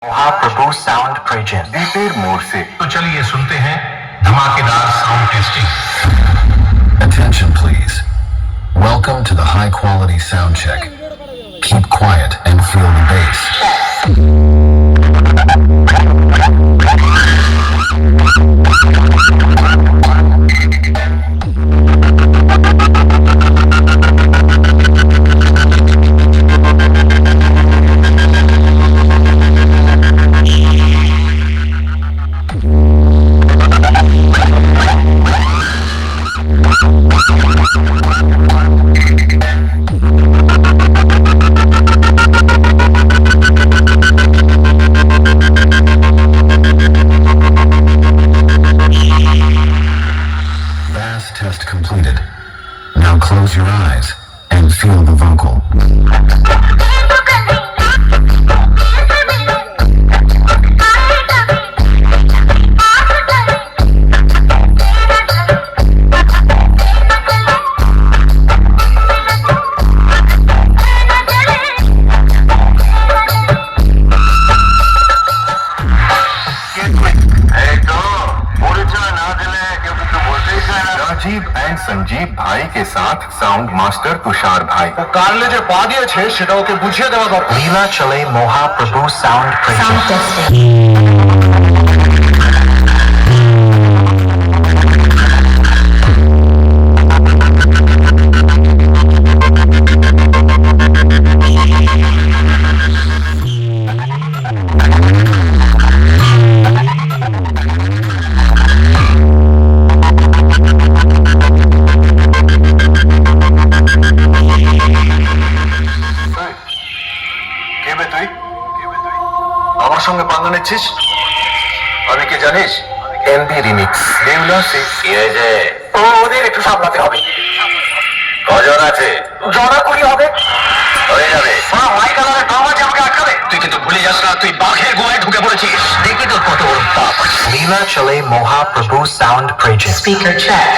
महाप्रभु sound present दीपेर मोड़ से। तो चलिए सुनते हैं धमाकेदार sound testing. Attention please. Welcome to the high quality sound check. Keep quiet and feel the bass. Bass test completed. Now close your eyes and feel the vocal. Rajeev and Sanjeev भाई के साथ साउंड मास्टर तुषार भाई Carles যে পা দিয়েছে সেটা ওকে বুঝিয়ে দেওয়া দরকার। लीला चले महाप्रभु साउंड प्रेजेंट। আমার সঙ্গে পাঙ্গা নিচ্ছিস? আমি কে জানিস? एमबी रिमिक्स देवला से ওদের একটু সামলাতে হবে। কজন আছে? জড়া করি হবে। হয়ে যাবে। হোয়াইট কালারের ড্রাম আছে, আমাকে আটকাবে। তুই কিন্তু ভুলে যাস না, তুই বাঘের গুহায় ঢুকে পড়েছিস। দেখি তোর কত বড় পাপ। लीला चले महाप्रभु साउंड प्रेजेंट। Speaker check.